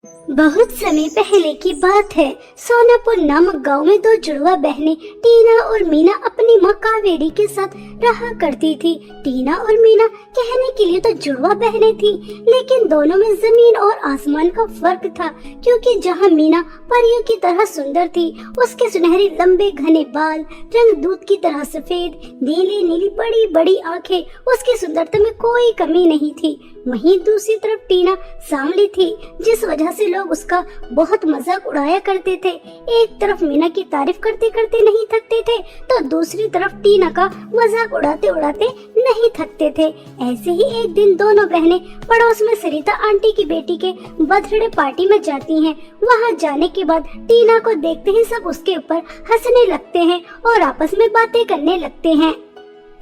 बहुत समय पहले की बात है। सोनापुर नामक गांव में दो जुड़वा बहनें टीना और मीना अपनी माँ कावेरी के साथ रहा करती थी। टीना और मीना कहने के लिए तो जुड़वा बहनें थी, लेकिन दोनों में जमीन और आसमान का फर्क था। क्योंकि जहाँ मीना परियों की तरह सुंदर थी, उसके सुनहरे लंबे घने बाल, रंग दूध की तरह सफेद, नीली नीली बड़ी बड़ी आंखें, उसकी सुंदरता में कोई कमी नहीं थी। वहीं दूसरी तरफ टीना सांवली थी, जिस वजह से लोग उसका बहुत मजाक उड़ाया करते थे। एक तरफ मीना की तारीफ करते करते नहीं थकते थे, तो दूसरी तरफ टीना का मजाक उड़ाते उड़ाते नहीं थकते थे। ऐसे ही एक दिन दोनों बहनें पड़ोस में सरिता आंटी की बेटी के बर्थडे पार्टी में जाती हैं। वहां जाने के बाद टीना को देखते ही सब उसके ऊपर हंसने लगते हैं और आपस में बातें करने लगते हैं।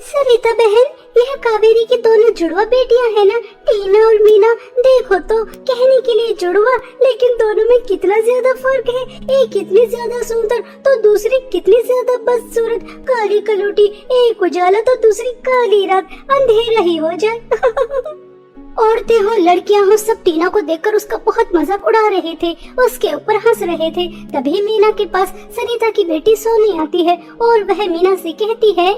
सरिता बहन, यह कावेरी की दोनों जुड़वा बेटियां हैं ना, टीना और मीना। देखो तो, कहने के लिए जुड़वा, लेकिन दोनों में कितना ज्यादा फर्क है। एक कितनी ज्यादा सुंदर तो दूसरी कितनी ज्यादा बदसूरत, काली कलूटी, एक उजाला तो दूसरी काली रात, अंधेरा ही हो जाए। औरतें हो लड़कियां हो, सब टीना को देखकर उसका बहुत मजाक उड़ा रहे थे, उसके ऊपर हंस रहे थे। तभी मीना के पास सरिता की बेटी सोनी आती है और वह मीना से कहती है,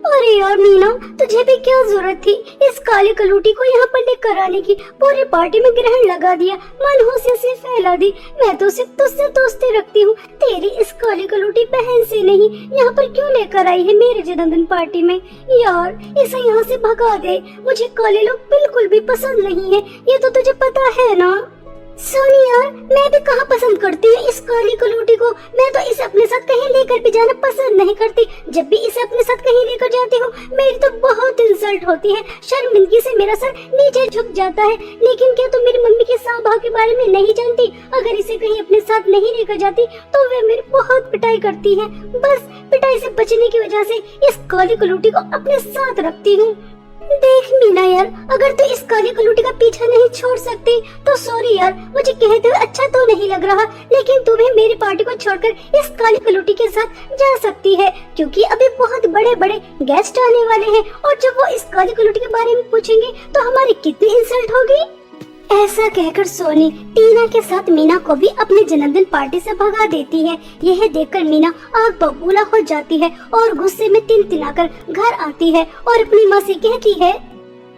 अरे यार मीना, तुझे भी क्या जरूरत थी इस काली कलूटी को यहाँ पर लेकर आने की। पूरी पार्टी में ग्रहण लगा दिया, मनहूसियत से फैला दी। मैं तो सिर्फ तुझसे दोस्ती रखती हूँ, तेरी इस काली कलूटी बहन से नहीं। यहाँ पर क्यों लेकर आई है मेरे जन्मदिन पार्टी में? यार, इसे यहाँ से भगा दे। मुझे काले लोग बिल्कुल भी पसंद नहीं है, ये तो तुझे पता है ना। सोनी यार, मैं भी कहाँ पसंद करती हूँ इस काली कलूटी को। मैं तो इसे अपने साथ कहीं लेकर भी जाना पसंद नहीं करती। जब भी इसे अपने साथ कहीं लेकर जाती हूँ, मेरी तो बहुत इंसल्ट होती है। शर्मिंदगी से मेरा सर नीचे झुक जाता है। लेकिन क्या तुम मेरी मम्मी के स्वभाव के बारे में नहीं जानती? अगर इसे कहीं अपने साथ नहीं लेकर जाती तो वे मेरी बहुत पिटाई करती है। बस पिटाई से बचने की वजह से इस काली कलूटी को अपने साथ रखती हूँ। देख मीना यार, अगर तू इस काली कलूटी का पीछा नहीं छोड़ सकती तो सॉरी यार, मुझे कहते हुए अच्छा तो नहीं लग रहा, लेकिन तू भी मेरी पार्टी को छोड़कर इस काली कलूटी के साथ जा सकती है। क्योंकि अभी बहुत बड़े बड़े गेस्ट आने वाले हैं और जब वो इस काली कलूटी के बारे में पूछेंगे तो हमारी कितनी इंसल्ट होगी। ऐसा कहकर सोनी टीना के साथ मीना को भी अपने जन्मदिन पार्टी से भगा देती है। यह देखकर मीना आग बबूला हो जाती है और गुस्से में तिनतिनाकर घर आती है और अपनी माँ से कहती है,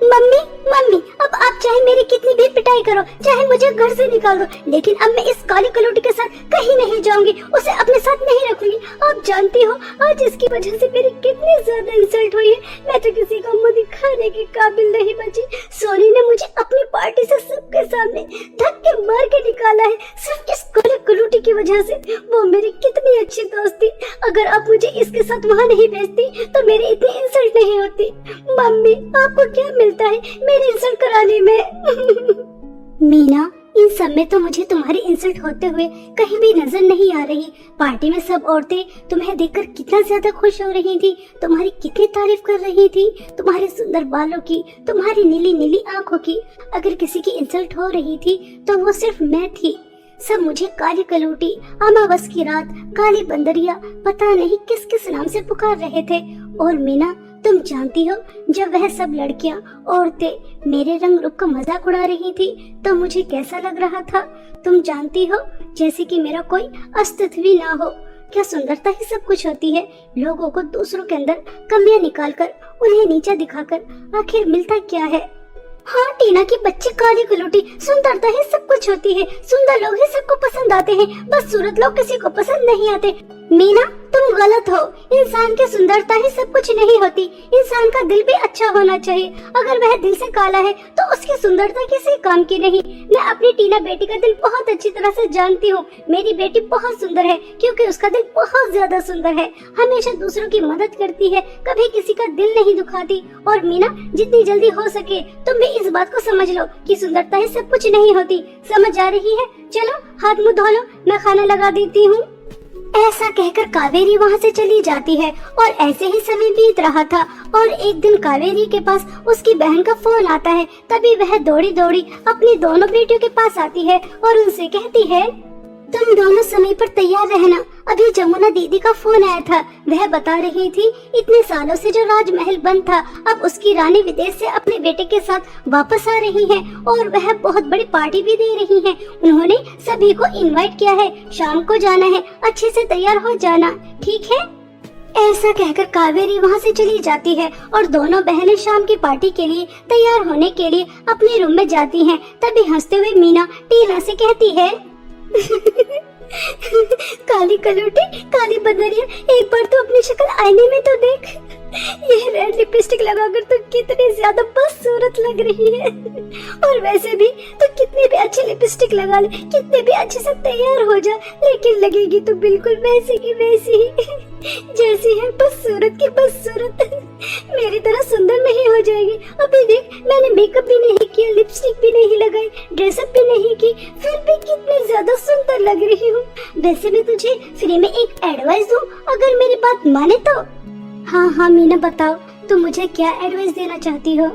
मम्मी मम्मी, अब आप चाहे मेरी कितनी भी पिटाई करो, चाहे मुझे घर से निकाल दो, लेकिन अब मैं इस काली कलूटी के साथ कहीं नहीं जाऊंगी, उसे अपने साथ नहीं रखूंगी। आप जानती हो आज इसकी वजह से मेरी कितनी ज्यादा इंसल्ट हुई है। मैं तो किसी को मुंह दिखाने के काबिल नहीं बची। सोनी ने मुझे अपनी पार्टी से सबके सामने धक्के मार के निकाला है, सिर्फ इस काली कलूटी की वजह से। वो मेरी कितनी अच्छी दोस्त थी। अगर आप मुझे इसके साथ वहाँ नहीं भेजती तो मेरी इतनी इंसल्ट नहीं होती। मम्मी, आपको क्या मिलता है मेरी इंसल्ट कराने में? मीना, इन सब में तो मुझे तुम्हारी इंसल्ट होते हुए कहीं भी नजर नहीं आ रही। पार्टी में सब औरतें तुम्हें देखकर कितना ज्यादा खुश हो रही थी, तुम्हारी कितनी तारीफ कर रही थी, तुम्हारे सुंदर बालों की, तुम्हारी नीली नीली आंखों की। अगर किसी की इंसल्ट हो रही थी तो वो सिर्फ मैं थी। सब मुझे काली कलूटी, अमावस की रात, काली बंदरिया, पता नहीं किस किस नाम से पुकार रहे थे। और मीना, तुम जानती हो, जब वह सब लड़कियां, औरतें मेरे रंग रूप का मजाक उड़ा रही थी तो मुझे कैसा लग रहा था? तुम जानती हो, जैसे कि मेरा कोई अस्तित्व भी ना हो। क्या सुंदरता ही सब कुछ होती है? लोगों को दूसरों के अंदर कमियां निकालकर, उन्हें नीचा दिखाकर आखिर मिलता क्या है? हाँ टीना की बच्ची काली कलूटी, सुंदरता ही सब कुछ होती है। सुंदर लोग ही सबको पसंद आते हैं, बस सूरत लोग किसी को पसंद नहीं आते। मीना, तुम गलत हो। इंसान की सुंदरता ही सब कुछ नहीं होती। इंसान का दिल भी अच्छा होना चाहिए। अगर वह दिल से काला है तो उसकी सुंदरता किसी काम की नहीं। मैं अपनी टीना बेटी का दिल बहुत अच्छी तरह से जानती हूँ। मेरी बेटी बहुत सुंदर है क्योंकि उसका दिल बहुत ज्यादा सुंदर है। हमेशा दूसरों की मदद करती है, कभी किसी का दिल नहीं दुखाती। और मीना, जितनी जल्दी हो सके तुम भी इस बात को समझ लो कि सुंदरता ही सब कुछ नहीं होती। समझ आ रही है? चलो हाथ मुंह धो लो, मैं खाना लगा देती हूँ। ऐसा कहकर कावेरी वहाँ से चली जाती है और ऐसे ही समय बीत रहा था। और एक दिन कावेरी के पास उसकी बहन का फोन आता है। तभी वह दौड़ी दौड़ी अपनी दोनों बेटियों के पास आती है और उनसे कहती है, तुम दोनों समय पर तैयार रहना, अभी जमुना दीदी का फोन आया था। वह बता रही थी इतने सालों से जो राजमहल बंद था, अब उसकी रानी विदेश से अपने बेटे के साथ वापस आ रही है और वह बहुत बड़ी पार्टी भी दे रही है। उन्होंने सभी को इनवाइट किया है, शाम को जाना है, अच्छे से तैयार हो जाना, ठीक है? ऐसा कहकर कावेरी वहाँ से चली जाती है और दोनों बहनें शाम की पार्टी के लिए तैयार होने के लिए अपने रूम में जाती हैं। तभी हंसते हुए मीना टीना से कहती है काली कलूटी, काली बदरिया, एक बार तो अपनी शक्ल आईने में तो देख। यह रेड लिपस्टिक लगाकर तो कितनी ज्यादा बदसूरत लग रही है। और वैसे भी तो कितनी भी अच्छी लिपस्टिक लगा ले, कितने भी अच्छे से तैयार हो जा, लेकिन लगेगी तो बिल्कुल वैसी की वैसी ही जैसी है, बदसूरत की बदसूरत। मेरी तरह सुंदर नहीं हो जाएगी। अभी देख, मैंने मेकअप भी नहीं किया, लिपस्टिक भी नहीं लगाई, ड्रेसअप भी नहीं की, फिर भी कितनी ज्यादा सुंदर लग रही हूँ। वैसे मैं तुझे फ्री में एक एडवाइस दूं, अगर मेरी बात माने तो। हाँ मीना, बताओ तुम मुझे क्या एडवाइस देना चाहती हो?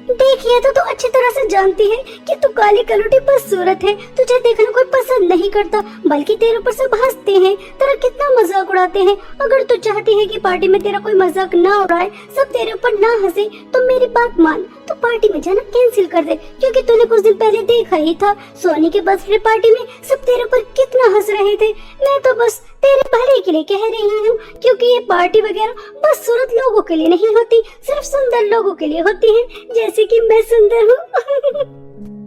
देखिए तो तू अच्छी तरह से जानती है कि तू काली कलूटी बदसूरत है। तुझे देखना कोई पसंद नहीं करता, बल्कि तेरे ऊपर सब हंसते हैं, तेरा कितना मजाक उड़ाते हैं। अगर तू चाहती है कि पार्टी में तेरा कोई मजाक ना उड़ाए, सब तेरे ऊपर ना हंसे, तो मेरी बात मान, तू पार्टी में जाना कैंसिल कर दे। क्योंकि तूने कुछ दिन पहले देखा ही था, सोनी के बर्थडे पार्टी में सब तेरे ऊपर कितना हंस रहे थे। मैं तो बस तेरे भले के लिए कह रही हूँ, क्योंकि ये पार्टी वगैरह बदसूरत लोगों के लिए नहीं होती, सिर्फ सुंदर लोगों के लिए होती है, जैसे कि मैं सुंदर हूँ।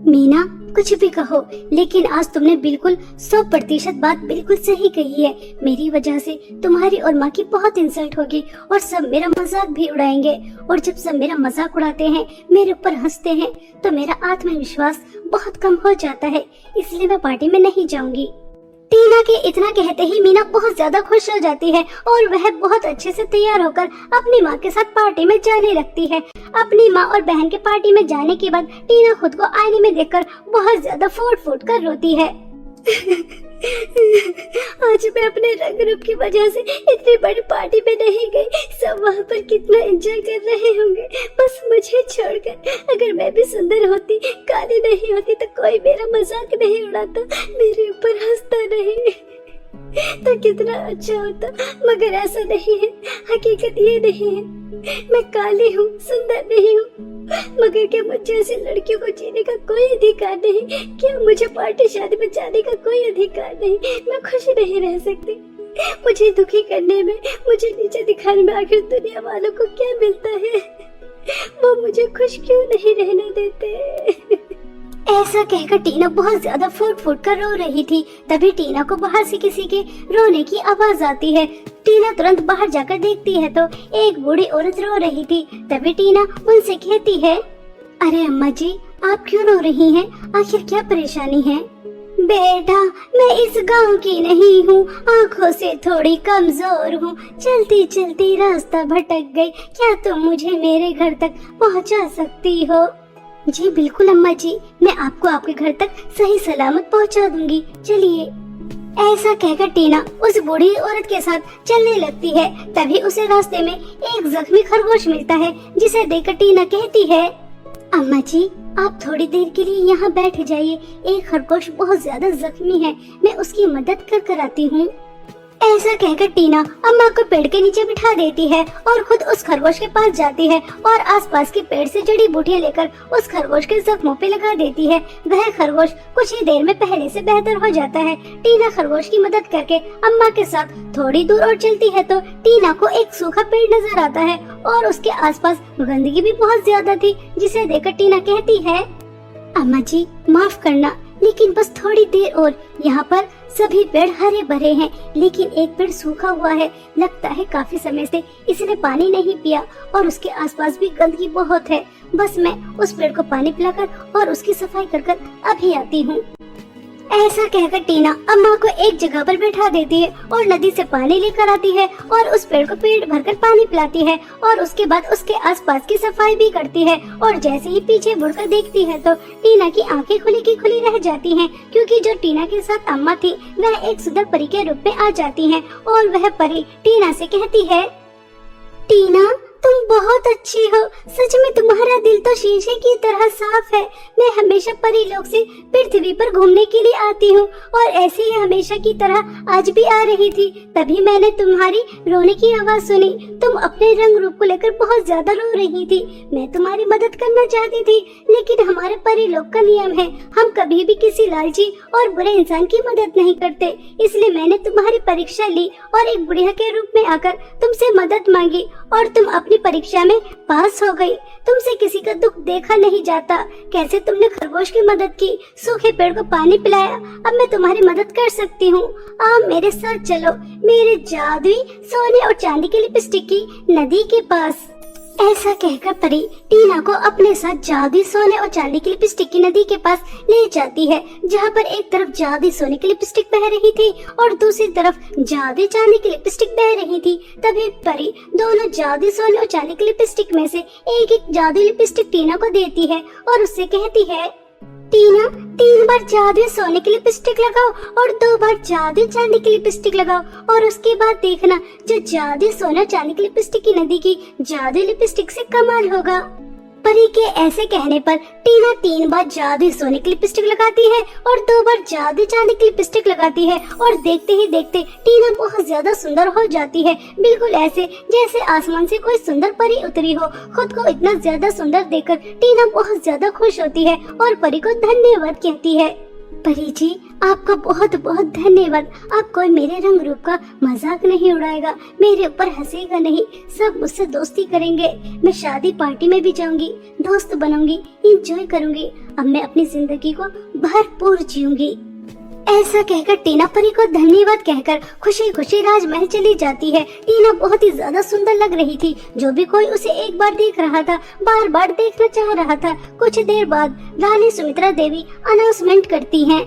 मीना, कुछ भी कहो, लेकिन आज तुमने बिल्कुल 100% बात बिल्कुल सही कही है। मेरी वजह से तुम्हारी और माँ की बहुत इंसल्ट होगी और सब मेरा मजाक भी उड़ाएंगे। और जब सब मेरा मजाक उड़ाते हैं, मेरे ऊपर हंसते हैं, तो मेरा आत्मविश्वास बहुत कम हो जाता है। इसलिए मैं पार्टी में नहीं जाऊंगी। टीना के इतना कहते ही मीना बहुत ज्यादा खुश हो जाती है और वह बहुत अच्छे से तैयार होकर अपनी माँ के साथ पार्टी में जाने लगती है। अपनी माँ और बहन के पार्टी में जाने के बाद टीना खुद को आईने में देखकर बहुत ज्यादा फूट फूट कर रोती है। आज मैं अपने रंग रूप की वजह से इतनी बड़ी पार्टी में नहीं गई। सब वहाँ पर कितना एंजॉय कर रहे होंगे, बस मुझे छोड़कर। अगर मैं भी सुंदर होती, काली नहीं होती, तो कोई मेरा मजाक नहीं उड़ाता, मेरे ऊपर हंसता नहीं, तो कितना अच्छा होता। मगर ऐसा नहीं है, हकीकत ये नहीं है। मैं काली हूँ, सुंदर नहीं हूँ, मगर क्या मुझे ऐसी लड़कियों को जीने का कोई अधिकार नहीं? क्या मुझे पार्टी शादी में जाने का कोई अधिकार नहीं? मैं खुश नहीं रह सकती। मुझे दुखी करने में, मुझे नीचे दिखाने में आखिर दुनिया वालों को क्या मिलता है? वो मुझे खुश क्यों नहीं रहने देते? ऐसा कहकर टीना बहुत ज्यादा फूट फूट कर रो रही थी। तभी टीना को बाहर से किसी के रोने की आवाज आती है। टीना तुरंत बाहर जाकर देखती है तो एक बूढ़ी औरत रो रही थी। तभी टीना उनसे कहती है, अरे अम्मा जी, आप क्यों रो रही हैं? आखिर क्या परेशानी है? बेटा, मैं इस गांव की नहीं हूँ, आँखों से थोड़ी कमजोर हूँ, चलती चलती रास्ता भटक गई। क्या तुम मुझे मेरे घर तक पहुँचा सकती हो? जी बिल्कुल अम्मा जी, मैं आपको आपके घर तक सही सलामत पहुंचा दूंगी, चलिए। ऐसा कहकर टीना उस बूढ़ी औरत के साथ चलने लगती है। तभी उसे रास्ते में एक जख्मी खरगोश मिलता है, जिसे देखकर टीना कहती है, अम्मा जी, आप थोड़ी देर के लिए यहाँ बैठ जाइए, एक खरगोश बहुत ज्यादा जख्मी है, मैं उसकी मदद कर आती हूँ। ऐसा कहकर टीना अम्मा को पेड़ के नीचे बिठा देती है और खुद उस खरगोश के पास जाती है और आसपास के पेड़ से जड़ी बूटियां लेकर उस खरगोश के जख्मों पे लगा देती है। वह खरगोश कुछ ही देर में पहले से बेहतर हो जाता है। टीना खरगोश की मदद करके अम्मा के साथ थोड़ी दूर और चलती है तो टीना को एक सूखा पेड़ नजर आता है और उसके आसपास गंदगी भी बहुत ज्यादा थी, जिसे देखकर टीना कहती है, अम्मा जी माफ करना, लेकिन बस थोड़ी देर और। यहाँ पर सभी पेड़ हरे भरे हैं, लेकिन एक पेड़ सूखा हुआ है। लगता है काफी समय से इसने पानी नहीं पिया और उसके आसपास भी गंदगी बहुत है। बस मैं उस पेड़ को पानी पिलाकर और उसकी सफाई कर अभी आती हूँ। ऐसा कहकर टीना अम्मा को एक जगह पर बैठा देती है और नदी से पानी लेकर आती है और उस पेड़ को पेट भरकर पानी पिलाती है और उसके बाद उसके आसपास की सफाई भी करती है। और जैसे ही पीछे मुड़कर देखती है तो टीना की आंखें खुली की खुली रह जाती हैं, क्योंकि जो टीना के साथ अम्मा थी वह एक सुंदर परी के रूप में आ जाती हैं और वह परी टीना से कहती है, टीना तुम बहुत अच्छी हो। सच में तुम्हारा दिल तो शीशे की तरह साफ है। मैं हमेशा परीलोक से पृथ्वी पर घूमने के लिए आती हूँ और ऐसे ही हमेशा की तरह आज भी आ रही थी। तभी मैंने तुम्हारी रोने की आवाज सुनी। तुम अपने रंग रूप को लेकर बहुत ज्यादा रो रही थी। मैं तुम्हारी मदद करना चाहती थी, लेकिन हमारे परीलोक का नियम है, हम कभी भी किसी लालची और बुरे इंसान की मदद नहीं करते। इसलिए मैंने तुम्हारी परीक्षा ली और एक बुढ़िया के रूप में आकर तुमसे मदद मांगी और तुम अपनी परीक्षा में पास हो गई। तुमसे किसी का दुख देखा नहीं जाता। कैसे तुमने खरगोश की मदद की, सूखे पेड़ को पानी पिलाया। अब मैं तुम्हारी मदद कर सकती हूँ। आप मेरे साथ चलो मेरे जादुई सोने और चांदी की लिपस्टिक की नदी के पास। ऐसा कहकर परी टीना को अपने साथ जादुई सोने और चांदी की लिपस्टिक की नदी के पास ले जाती है, जहाँ पर एक तरफ जादुई सोने की लिपस्टिक बह रही थी और दूसरी तरफ जादुई चांदी की लिपस्टिक बह रही थी। तभी परी दोनों जादुई सोने और चांदी की लिपस्टिक में से एक एक जादुई लिपस्टिक टीना को देती है और उससे कहती है, टीना 3 बार जादुई सोने की लिपस्टिक लगाओ और 2 बार जादुई चांदी की लिपस्टिक लगाओ और उसके बाद देखना जो जादुई सोना चांदी की लिपस्टिक की नदी की जादुई लिपस्टिक से कमाल होगा। परी के ऐसे कहने पर टीना 3 बार जादुई सोने की लिपस्टिक लगाती है और 2 बार जादुई चांदी की लिपस्टिक लगाती है और देखते ही देखते टीना बहुत ज्यादा सुंदर हो जाती है। बिल्कुल ऐसे जैसे आसमान से कोई सुंदर परी उतरी हो। खुद को इतना ज्यादा सुंदर देखकर टीना बहुत ज्यादा खुश होती है और परी को धन्यवाद कहती है। परी जी आपका बहुत बहुत धन्यवाद। आप कोई मेरे रंग रूप का मजाक नहीं उड़ाएगा, मेरे ऊपर हंसेगा नहीं, सब मुझसे दोस्ती करेंगे। मैं शादी पार्टी में भी जाऊंगी, दोस्त बनूंगी, एंजॉय करूंगी। अब मैं अपनी जिंदगी को भरपूर जीऊंगी। ऐसा कहकर टीना परी को धन्यवाद कहकर खुशी खुशी राजमहल चली जाती है। टीना बहुत ही ज्यादा सुंदर लग रही थी। जो भी कोई उसे एक बार देख रहा था बार बार देखना चाह रहा था। कुछ देर बाद रानी सुमित्रा देवी अनाउंसमेंट करती हैं,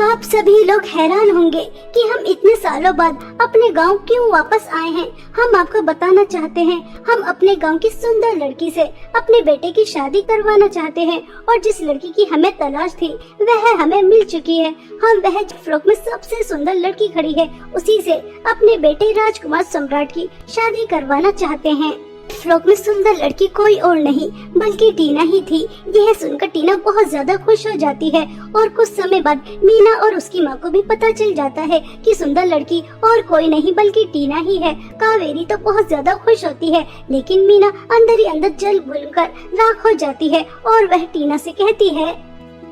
आप सभी लोग हैरान होंगे कि हम इतने सालों बाद अपने गांव क्यों वापस आए हैं। हम आपको बताना चाहते हैं, हम अपने गांव की सुंदर लड़की से अपने बेटे की शादी करवाना चाहते हैं और जिस लड़की की हमें तलाश थी वह हमें मिल चुकी है। हम वह फ्रॉक में सबसे सुंदर लड़की खड़ी है उसी से अपने बेटे राजकुमार सम्राट की शादी करवाना चाहते हैं। फ्रॉक में सुंदर लड़की कोई और नहीं बल्कि टीना ही थी। यह सुनकर टीना बहुत ज्यादा खुश हो जाती है और कुछ समय बाद मीना और उसकी माँ को भी पता चल जाता है कि सुंदर लड़की और कोई नहीं बल्कि टीना ही है। कावेरी तो बहुत ज्यादा खुश होती है, लेकिन मीना अंदर ही अंदर जल भूनकर राख हो जाती है और वह टीना से कहती है,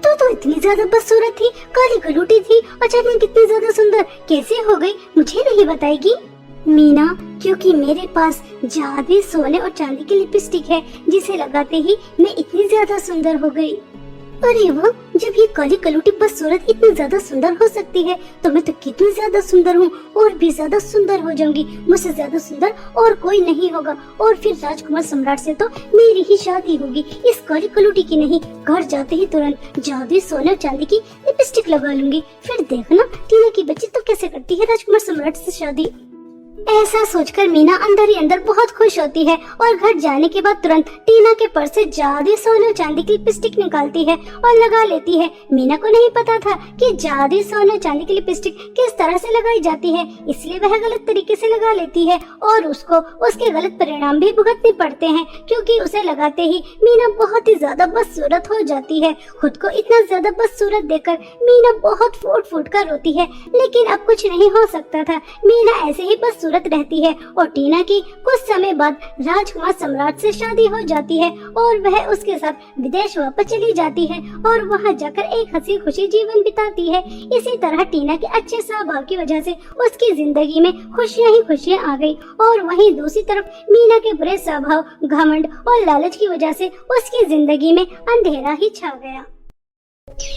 तू तो इतनी ज्यादा बदसूरत थी, काली गलूटी थी, अचानक कितनी ज्यादा सुंदर कैसे हो गई, मुझे नहीं बताएगी? मीना, क्योंकि मेरे पास जादुई सोने और चांदी की लिपस्टिक है जिसे लगाते ही मैं इतनी ज्यादा सुंदर हो गई। अरे वाह, जब ये काली कलूटी बदसूरत इतनी ज्यादा सुंदर हो सकती है तो मैं तो कितनी ज्यादा सुंदर हूँ और भी ज्यादा सुंदर हो जाऊंगी। मुझसे ज्यादा सुंदर और कोई नहीं होगा और फिर राजकुमार सम्राट से तो मेरी ही शादी होगी। इस काली कलूटी की नहीं, घर जाते ही तुरंत जादुई सोने और चांदी की लिपस्टिक लगा लूंगी। फिर देखना टीना की बच्ची तो कैसे करती है राजकुमार सम्राट से शादी। ऐसा सोचकर मीना अंदर ही अंदर बहुत खुश होती है और घर जाने के बाद तुरंत टीना के पर्स से जादुई सोने और चांदी की लिपस्टिक निकालती है और लगा लेती है। मीना को नहीं पता था कि जादुई सोने और चांदी की लिपस्टिक किस तरह से लगाई जाती है, इसलिए वह गलत तरीके से लगा लेती है और उसको उसके गलत परिणाम भी भुगतने पड़ते हैं, क्योंकि उसे लगाते ही मीना बहुत ही ज्यादा बदसूरत हो जाती है। खुद को इतना ज्यादा बदसूरत देखकर मीना बहुत फूट फूट कर रोती है, लेकिन अब कुछ नहीं हो सकता था। मीना ऐसे ही बदसूरत रहती है और टीना की कुछ समय बाद राजकुमार सम्राट से शादी हो जाती है और वह उसके साथ विदेश वापस चली जाती है और वहां जाकर एक हंसी खुशी जीवन बिताती है। इसी तरह टीना के अच्छे स्वभाव की वजह से उसकी जिंदगी में खुशियां ही खुशियां आ गई और वहीं दूसरी तरफ मीना के बुरे स्वभाव, घमंड और लालच की वजह से उसकी जिंदगी में अंधेरा ही छा गया।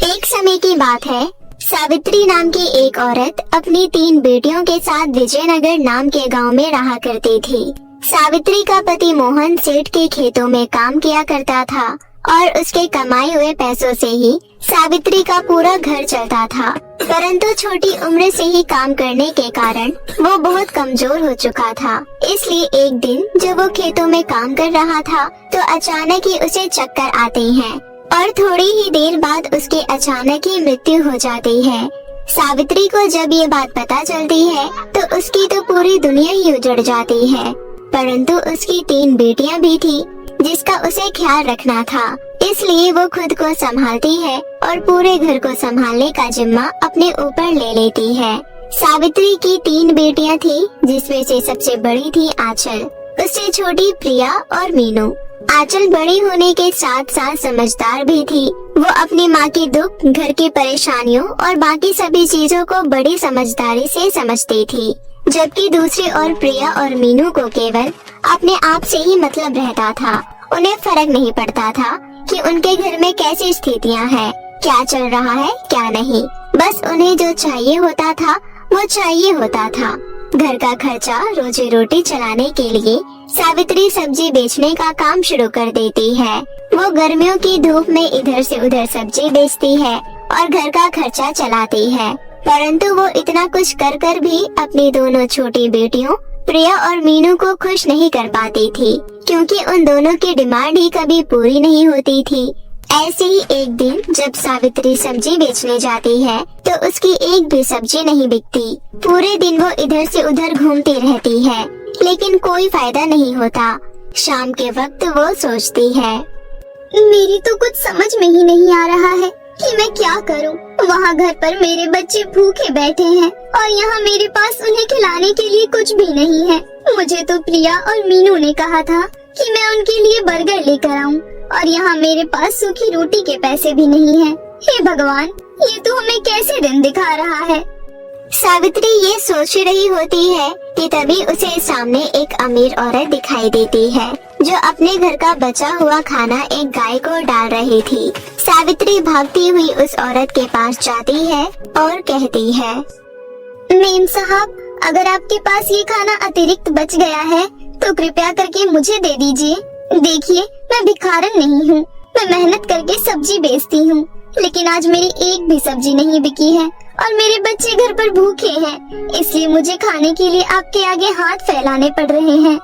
एक समय की बात है, सावित्री नाम की एक औरत अपनी 3 बेटियों के साथ विजयनगर नाम के गांव में रहा करती थी। सावित्री का पति मोहन सेठ के खेतों में काम किया करता था और उसके कमाए हुए पैसों से ही सावित्री का पूरा घर चलता था। परंतु छोटी उम्र से ही काम करने के कारण वो बहुत कमजोर हो चुका था। इसलिए एक दिन जब वो खेतों में काम कर रहा था तो अचानक ही उसे चक्कर आते हैं और थोड़ी ही देर बाद उसके अचानक ही मृत्यु हो जाती है। सावित्री को जब ये बात पता चलती है तो उसकी तो पूरी दुनिया ही उजड़ जाती है। परंतु उसकी 3 बेटियां भी थी जिसका उसे ख्याल रखना था। इसलिए वो खुद को संभालती है और पूरे घर को संभालने का जिम्मा अपने ऊपर ले लेती है। सावित्री की 3 बेटियां थी जिसमें से सबसे बड़ी थी आंचल, उससे छोटी प्रिया और मीनू। आंचल बड़ी होने के साथ साथ समझदार भी थी। वो अपनी माँ के दुख, घर की परेशानियों और बाकी सभी चीजों को बड़ी समझदारी से समझती थी, जबकि दूसरी ओर प्रिया और मीनू को केवल अपने आप से ही मतलब रहता था। उन्हें फर्क नहीं पड़ता था कि उनके घर में कैसी स्थितियाँ हैं, क्या चल रहा है क्या नहीं। बस उन्हें जो चाहिए होता था वो चाहिए होता था। घर का खर्चा, रोजी रोटी चलाने के लिए सावित्री सब्जी बेचने का काम शुरू कर देती है। वो गर्मियों की धूप में इधर से उधर सब्जी बेचती है और घर का खर्चा चलाती है। परंतु वो इतना कुछ कर कर भी अपनी दोनों छोटी बेटियों प्रिया और मीनू को खुश नहीं कर पाती थी, क्योंकि उन दोनों की डिमांड ही कभी पूरी नहीं होती थी। ऐसे ही एक दिन जब सावित्री सब्जी बेचने जाती है तो उसकी एक भी सब्जी नहीं बिकती। पूरे दिन वो इधर से उधर घूमती रहती है, लेकिन कोई फायदा नहीं होता। शाम के वक्त वो सोचती है, मेरी तो कुछ समझ में ही नहीं आ रहा है कि मैं क्या करूं। वहाँ घर पर मेरे बच्चे भूखे बैठे हैं और यहाँ मेरे पास उन्हें खिलाने के लिए कुछ भी नहीं है। मुझे तो प्रिया और मीनू ने कहा था कि मैं उनके लिए बर्गर लेकर आऊं और यहाँ मेरे पास सूखी रोटी के पैसे भी नहीं हैं। हे भगवान, ये तो हमें कैसे दिन दिखा रहा है। सावित्री ये सोच रही होती है कि तभी उसे सामने एक अमीर औरत दिखाई देती है जो अपने घर का बचा हुआ खाना एक गाय को डाल रही थी। सावित्री भागती हुई उस औरत के पास जाती है और कहती है, मेम साहब, अगर आपके पास ये खाना अतिरिक्त बच गया है तो कृपया करके मुझे दे दीजिए। देखिए, मैं भिखारन नहीं हूँ, मैं मेहनत करके सब्जी बेचती हूँ, लेकिन आज मेरी एक भी सब्जी नहीं बिकी है और मेरे बच्चे घर पर भूखे हैं, इसलिए मुझे खाने के लिए आपके आगे हाथ फैलाने पड़ रहे हैं।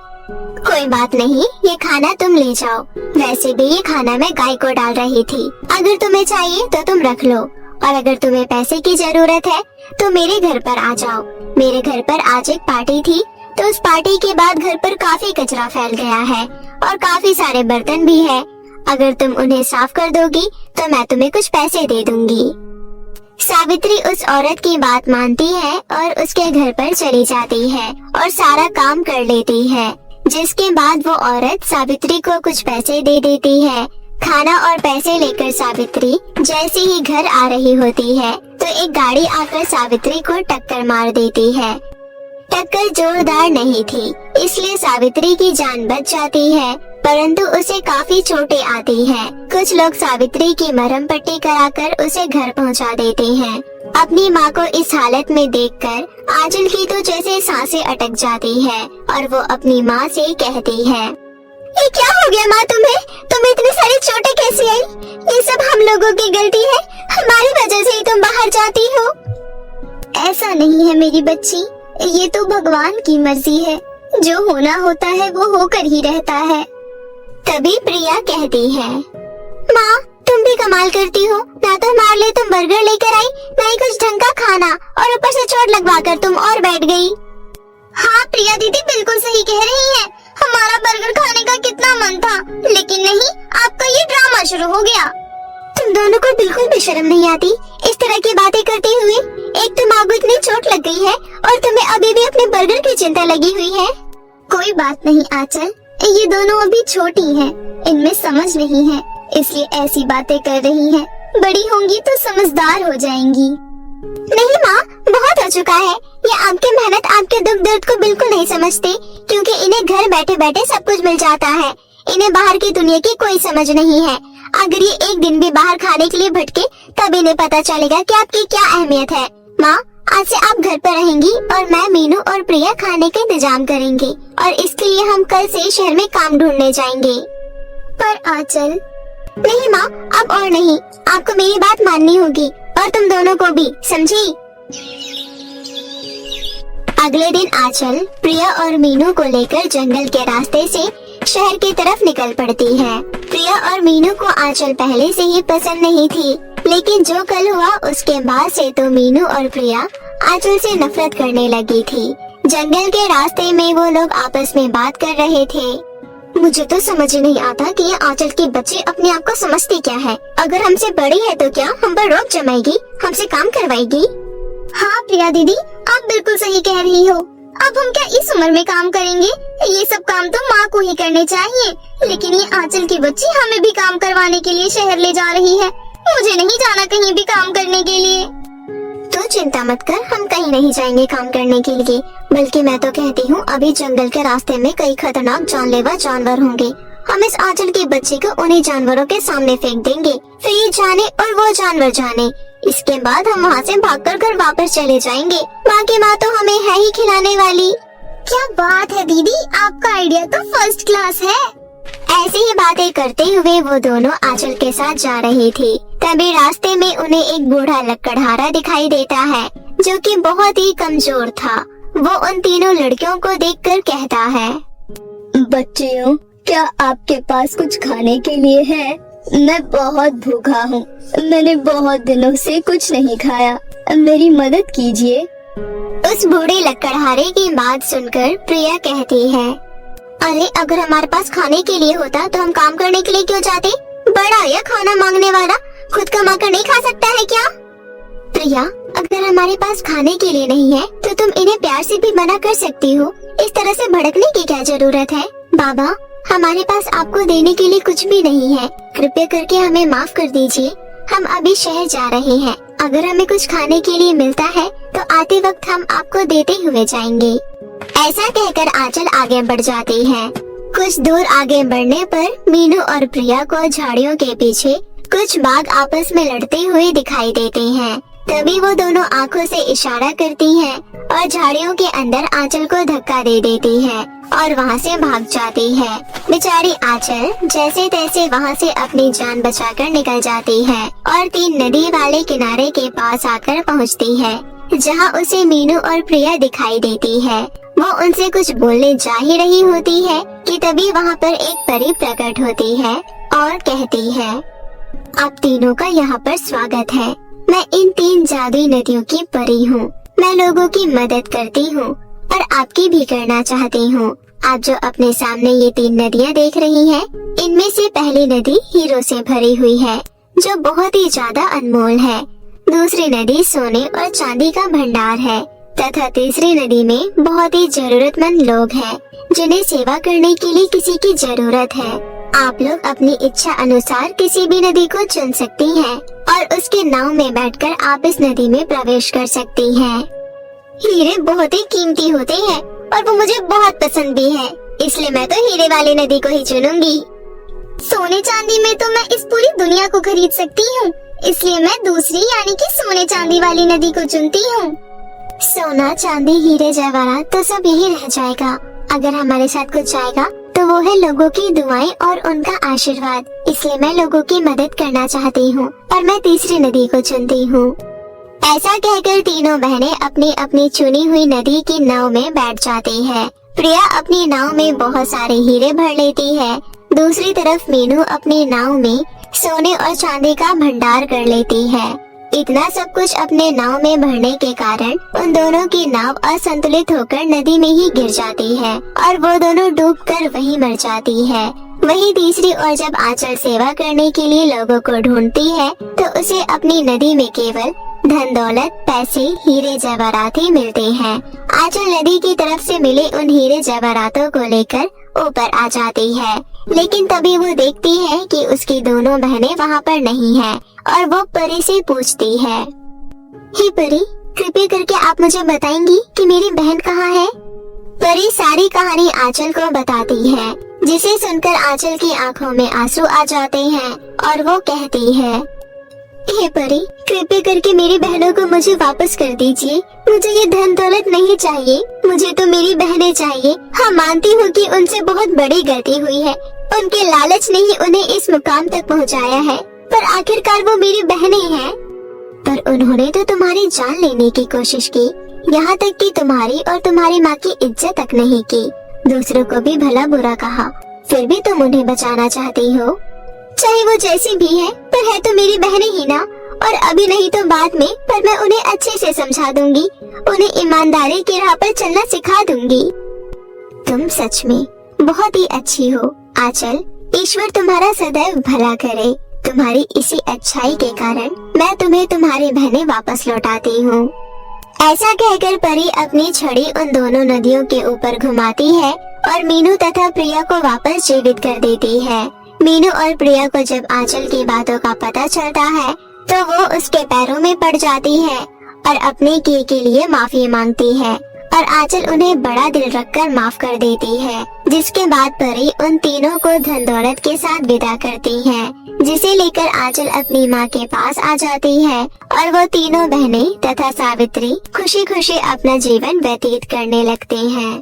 कोई बात नहीं, ये खाना तुम ले जाओ। वैसे भी ये खाना मैं गाय को डाल रही थी। अगर तुम्हें चाहिए तो तुम रख लो, और अगर तुम्हें पैसे की जरूरत है तो मेरे घर पर आ जाओ। मेरे घर पर आज एक पार्टी थी, तो उस पार्टी के बाद घर पर काफी कचरा फैल गया है और काफी सारे बर्तन भी है। अगर तुम उन्हें साफ कर दोगी तो मैं तुम्हें कुछ पैसे दे दूंगी। सावित्री उस औरत की बात मानती है और उसके घर पर चली जाती है और सारा काम कर लेती है, जिसके बाद वो औरत सावित्री को कुछ पैसे दे देती है। खाना और पैसे लेकर सावित्री जैसे ही घर आ रही होती है तो एक गाड़ी आकर सावित्री को टक्कर मार देती है। टक्कर जोरदार नहीं थी, इसलिए सावित्री की जान बच जाती है, परंतु उसे काफी चोटें आती हैं। कुछ लोग सावित्री की मरहम पट्टी कराकर उसे घर पहुंचा देते हैं। अपनी माँ को इस हालत में देखकर आंचल की तो जैसे सांसें अटक जाती है और वो अपनी माँ से कहती है, ये क्या हो गया माँ तुम्हें? तुम्हें इतनी सारी चोटें कैसे आई? ये सब हम लोगों की गलती है, हमारी वजह से ही तुम बाहर जाती हो। ऐसा नहीं है मेरी बच्ची, ये तो भगवान की मर्जी है, जो होना होता है वो होकर ही रहता है। तभी प्रिया कहती है, माँ तुम भी कमाल करती हो, ना तो हमारे लिए तुम बर्गर लेकर आई, ना ही कुछ ढंग का खाना, और ऊपर से चोट लगवाकर तुम और बैठ गई। हाँ प्रिया दीदी बिल्कुल सही कह रही है, हमारा बर्गर खाने का कितना मन था, लेकिन नहीं, आपका ये ड्रामा शुरू हो गया। तुम दोनों को बिल्कुल भी शर्म नहीं आती इस तरह की बातें करते हुए। एक तो माँ को इतनी चोट लग गई है और तुम्हें अभी भी अपने बर्गर की चिंता लगी हुई है। कोई बात नहीं आंचल, ये दोनों अभी छोटी हैं, इनमें समझ नहीं है, इसलिए ऐसी बातें कर रही हैं। बड़ी होंगी तो समझदार हो जाएंगी। नहीं माँ, बहुत हो चुका है। ये आपकी मेहनत आपके दुख दर्द को बिल्कुल नहीं समझते, क्योंकि इन्हें घर बैठे बैठे सब कुछ मिल जाता है। इन्हें बाहर की दुनिया की कोई समझ नहीं है। अगर ये एक दिन भी बाहर खाने के लिए भटके तब इन्हें पता चलेगा कि आपकी क्या अहमियत है। माँ, आज से आप घर पर रहेंगी और मैं, मीनू और प्रिया खाने का इंतजाम करेंगे, और इसके लिए हम कल से शहर में काम ढूंढने जाएंगे। पर आंचल, नहीं माँ, अब और नहीं, आपको मेरी बात माननी होगी, और तुम दोनों को भी, समझी? अगले दिन आंचल प्रिया और मीनू को लेकर जंगल के रास्ते से शहर की तरफ निकल पड़ती है। प्रिया और मीनू को आंचल पहले से ही पसंद नहीं थी, लेकिन जो कल हुआ उसके बाद से तो मीनू और प्रिया आंचल से नफरत करने लगी थी। जंगल के रास्ते में वो लोग आपस में बात कर रहे थे। मुझे तो समझ ही नहीं आता कि ये आंचल के बच्चे अपने आप को समझते क्या है। अगर हमसे बड़ी है तो क्या हम पर रोक जमाएगी, हमसे काम करवाएगी? हाँ प्रिया दीदी, आप बिल्कुल सही कह रही हो। अब हम क्या इस उम्र में काम करेंगे? ये सब काम तो माँ को ही करने चाहिए, लेकिन ये आंचल की बच्ची हमें भी काम करवाने के लिए शहर ले जा रही है। मुझे नहीं जाना कहीं भी काम करने के लिए। तो चिंता मत कर, हम कहीं नहीं जाएंगे काम करने के लिए। बल्कि मैं तो कहती हूँ अभी जंगल के रास्ते में कई खतरनाक जानलेवा जानवर होंगे। हम इस आंचल के बच्चे को उन्हीं जानवरों के सामने फेंक देंगे, फिर ये जाने और वो जानवर जाने। इसके बाद हम वहाँ से भागकर घर वापस चले जाएंगे। बाकी माँ तो हमें है ही खिलाने वाली। क्या बात है दीदी, आपका आइडिया तो फर्स्ट क्लास है। ऐसी ही बातें करते हुए वो दोनों आंचल के साथ जा रही थी। तभी रास्ते में उन्हें एक बूढ़ा लकड़हारा दिखाई देता है जो कि बहुत ही कमजोर था। वो उन तीनों लड़कियों को देखकर कहता है, बच्चियों, क्या आपके पास कुछ खाने के लिए है? मैं बहुत भूखा हूँ, मैंने बहुत दिनों से कुछ नहीं खाया, मेरी मदद कीजिए। उस बूढ़े लकड़हारे की बात सुनकर प्रिया कहती है, अरे अगर हमारे पास खाने के लिए होता तो हम काम करने के लिए क्यों जाते? बड़ा या खाना मांगने वाला, खुद कमा कर नहीं खा सकता है क्या? प्रिया, अगर हमारे पास खाने के लिए नहीं है तो तुम इन्हें प्यार से भी मना कर सकती हो। इस तरह से भड़कने की क्या जरूरत है? बाबा, हमारे पास आपको देने के लिए कुछ भी नहीं है, कृपया करके हमें माफ कर दीजिए। हम अभी शहर जा रहे हैं, अगर हमें कुछ खाने के लिए मिलता है तो आते वक्त हम आपको देते हुए जाएंगे। ऐसा कहकर आंचल आगे बढ़ जाती है। कुछ दूर आगे बढ़ने पर मीनू और प्रिया को झाड़ियों के पीछे कुछ बाघ आपस में लड़ते हुए दिखाई देते हैं। तभी वो दोनों आंखों से इशारा करती हैं और झाड़ियों के अंदर आंचल को धक्का दे देती है और वहाँ से भाग जाती है। बेचारी आंचल जैसे तैसे वहाँ से अपनी जान बचाकर निकल जाती है और तीन नदी वाले किनारे के पास आकर पहुँचती है, जहाँ उसे मीनू और प्रिया दिखाई देती है। वो उनसे कुछ बोलने जा ही रही होती है कि तभी वहाँ पर एक परी प्रकट होती है और कहती है, आप तीनों का यहाँ पर स्वागत है। मैं इन तीन जादुई नदियों की परी हूँ। मैं लोगों की मदद करती हूँ और आपकी भी करना चाहती हूँ। आप जो अपने सामने ये तीन नदियाँ देख रही हैं, इनमें से पहली नदी हीरो से भरी हुई है जो बहुत ही ज्यादा अनमोल है। दूसरी नदी सोने और चांदी का भंडार है तथा तीसरी नदी में बहुत ही जरूरतमंद लोग हैं जिन्हें सेवा करने के लिए किसी की जरूरत है। आप लोग अपनी इच्छा अनुसार किसी भी नदी को चुन सकती हैं और उसके नाव में बैठकर आप इस नदी में प्रवेश कर सकती हैं। हीरे बहुत ही कीमती होते हैं और वो मुझे बहुत पसंद भी है, इसलिए मैं तो हीरे वाली नदी को ही चुनूंगी। सोने चांदी में तो मैं इस पूरी दुनिया को खरीद सकती हूँ, इसलिए मैं दूसरी यानी कि सोने चांदी वाली नदी को चुनती हूँ। सोना चांदी हीरे जवाहरात तो सब यही रह जाएगा। अगर हमारे साथ कुछ आएगा तो वो है लोगों की दुआएं और उनका आशीर्वाद। इसलिए मैं लोगों की मदद करना चाहती हूँ और मैं तीसरी नदी को चुनती हूँ। ऐसा कहकर तीनों बहनें अपनी अपनी चुनी हुई नदी की नाव में बैठ जाती है। प्रिया अपनी नाव में बहुत सारे हीरे भर लेती है। दूसरी तरफ मीनू अपनी नाव में सोने और चांदी का भंडार कर लेती है। इतना सब कुछ अपने नाव में भरने के कारण उन दोनों की नाव असंतुलित होकर नदी में ही गिर जाती है और वो दोनों डूबकर वहीं मर जाती है। वहीं तीसरी ओर जब आंचल सेवा करने के लिए लोगों को ढूंढती है तो उसे अपनी नदी में केवल धन दौलत, पैसे, हीरे जवाहरात ही मिलते हैं। आंचल नदी की तरफ से मिले उन हीरे जवाहरातों को लेकर ऊपर आ जाती है, लेकिन तभी वो देखती है कि उसकी दोनों बहनें वहाँ पर नहीं है और वो परी से पूछती है, हे परी, कृपया करके आप मुझे बताएंगी कि मेरी बहन कहाँ है? परी सारी कहानी आंचल को बताती है, जिसे सुनकर आंचल की आंखों में आंसू आ जाते हैं और वो कहती है, हे परी, कृपया करके मेरी बहनों को मुझे वापस कर दीजिए। मुझे ये धन दौलत नहीं चाहिए, मुझे तो मेरी बहनें चाहिए। हाँ, मानती हूँ कि उनसे बहुत बड़ी गलती हुई है, उनके लालच ने ही उन्हें इस मुकाम तक पहुँचाया है, पर आखिरकार वो मेरी बहनें हैं। पर उन्होंने तो तुम्हारी जान लेने की कोशिश की, यहाँ तक कि तुम्हारी और तुम्हारी माँ की इज्जत तक नहीं की, दूसरों को भी भला बुरा कहा, फिर भी तुम उन्हें बचाना चाहती हो। चाहे वो जैसी भी है, पर है तो मेरी बहनें ही ना, और अभी नहीं तो बाद में, पर मैं उन्हें अच्छे से समझा दूंगी। उन्हें ईमानदारी की राह पर चलना सिखा दूंगी। तुम सच में बहुत ही अच्छी हो आंचल। ईश्वर तुम्हारा सदैव भला करे। तुम्हारी इसी अच्छाई के कारण मैं तुम्हें तुम्हारी बहनें वापस लौटाती हूँ। ऐसा कहकर परी अपनी छड़ी उन दोनों नदियों के ऊपर घुमाती है और मीनू तथा प्रिया को वापस जीवित कर देती है। मीनू और प्रिया को जब आंचल की बातों का पता चलता है तो वो उसके पैरों में पड़ जाती है और अपने किए के लिए माफी मांगती है और आंचल उन्हें बड़ा दिल रखकर माफ कर देती है। जिसके बाद परी उन तीनों को धन दौलत के साथ विदा करती है, जिसे लेकर आंचल अपनी माँ के पास आ जाती है और वो तीनों बहनें तथा सावित्री खुशी खुशी अपना जीवन व्यतीत करने लगते हैं।